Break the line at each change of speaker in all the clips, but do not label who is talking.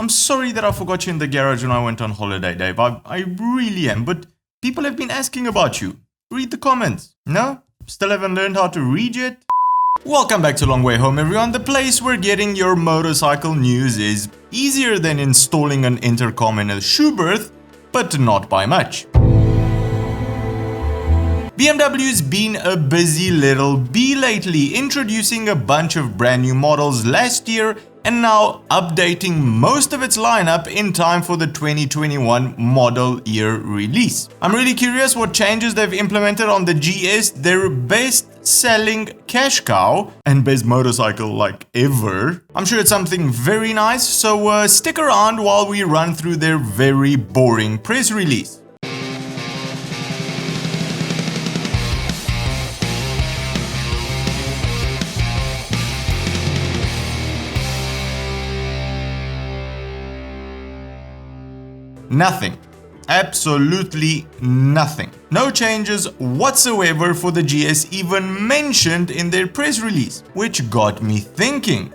I'm sorry that I forgot you in the garage when I went on holiday, Dave. I really am, but people have been asking about you. Read the comments. No? Still haven't learned how to read yet? Welcome back to Long Way Home, everyone, the place where getting your motorcycle news is easier than installing an intercom in a shoe berth, but not by much. BMW's been a busy little bee lately, introducing a bunch of brand new models last year and now updating most of its lineup in time for the 2021 model year release. I'm really curious what changes they've implemented on the GS, their best-selling cash cow and best motorcycle like ever. I'm sure it's something very nice, so stick around while we run through their very boring press release. Nothing. Absolutely nothing. No changes whatsoever for the GS even mentioned in their press release, which got me thinking.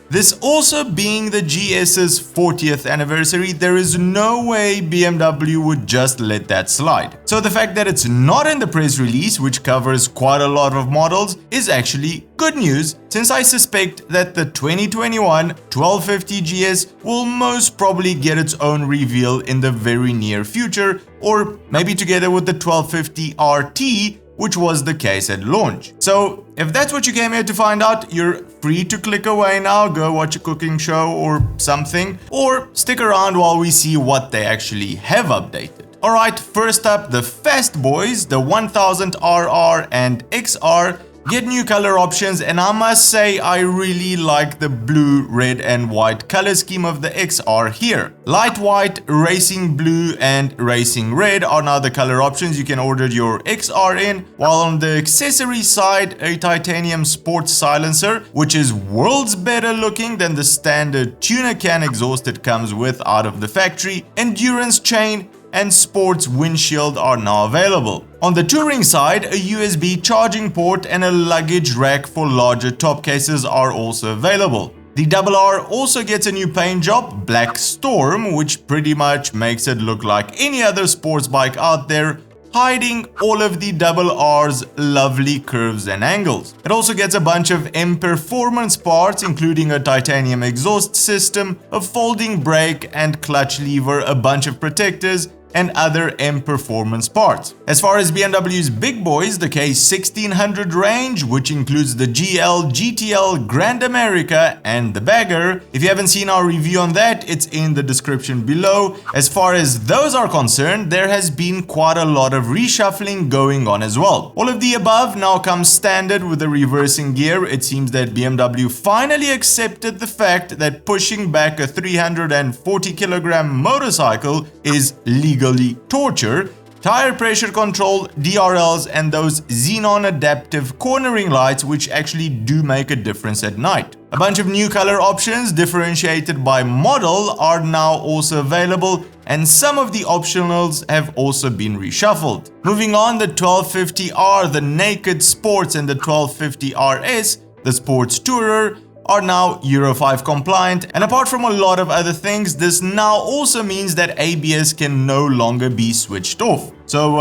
This also being the GS's 40th anniversary, there is no way BMW would just let that slide. So the fact that it's not in the press release, which covers quite a lot of models, is actually good news, since I suspect that the 2021 1250 GS will most probably get its own reveal in the very near future, or maybe together with the 1250 RT, which was the case at launch. So if that's what you came here to find out, you're free to click away now, go watch a cooking show or something, or stick around while we see what they actually have updated. Alright, first up, the fast boys, the 1000RR and XR, get new color options, and I must say I really like the blue, red and white color scheme of the XR here. Light white, racing blue and racing red are now the color options you can order your XR in, while on the accessory side, a titanium sports silencer, which is worlds better looking than the standard tuna can exhaust it comes with out of the factory, endurance chain and sports windshield are now available. On the touring side, a USB charging port and a luggage rack for larger top cases are also available. The RR also gets a new paint job, Black Storm, which pretty much makes it look like any other sports bike out there, hiding all of the RR's lovely curves and angles. It also gets a bunch of M Performance parts, including a titanium exhaust system, a folding brake and clutch lever, a bunch of protectors, and other M Performance parts. As far as BMW's big boys, the K1600 range, which includes the GL, GTL, Grand America and the Bagger. If you haven't seen our review on that, it's in the description below. As far as those are concerned, there has been quite a lot of reshuffling going on as well. All of the above now comes standard with the reversing gear. It seems that BMW finally accepted the fact that pushing back a 340 kilogram motorcycle is legal torture. Tire pressure control, DRLs and those xenon adaptive cornering lights, which actually do make a difference at night. A bunch of new color options differentiated by model are now also available, and some of the optionals have also been reshuffled. Moving on, the 1250R, the Naked Sports and the 1250 RS, the Sports Tourer, are now Euro 5 compliant, and apart from a lot of other things, this now also means that ABS can no longer be switched off. So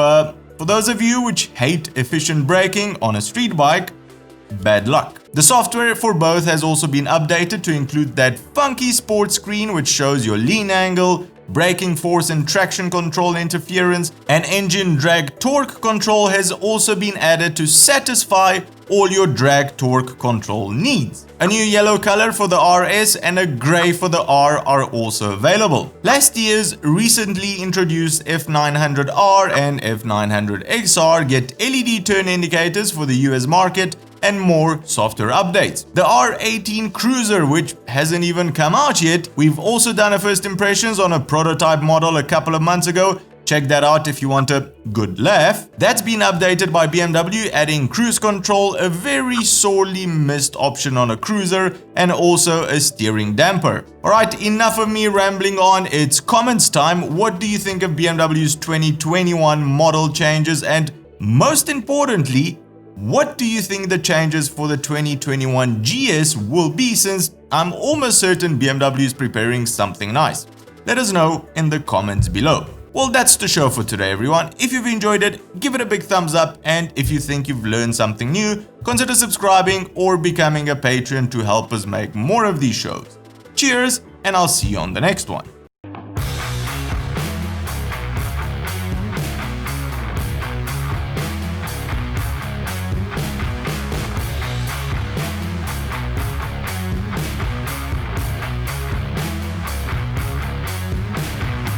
for those of you which hate efficient braking on a street bike, bad luck. The software for both has also been updated to include that funky sports screen which shows your lean angle, braking force and traction control interference, and engine drag torque control has also been added to satisfy all your drag torque control needs. A new yellow color for the RS and a grey for the R are also available. Last year's recently introduced F900R and F900XR get LED turn indicators for the US market and more software updates. The R18 Cruiser, which hasn't even come out yet, we've also done a first impressions on a prototype model a couple of months ago. Check that out if you want a good laugh. That's been updated by BMW, adding cruise control, a very sorely missed option on a cruiser, and also a steering damper. Alright, enough of me rambling on, it's comments time. What do you think of BMW's 2021 model changes, and most importantly, What do you think the changes for the 2021 GS will be, since I'm almost certain BMW is preparing something nice? Let us know in the comments below. Well, that's the show for today, everyone. If you've enjoyed it, give it a big thumbs up, and if you think you've learned something new, consider subscribing or becoming a patron to help us make more of these shows. Cheers, and I'll see you on the next one.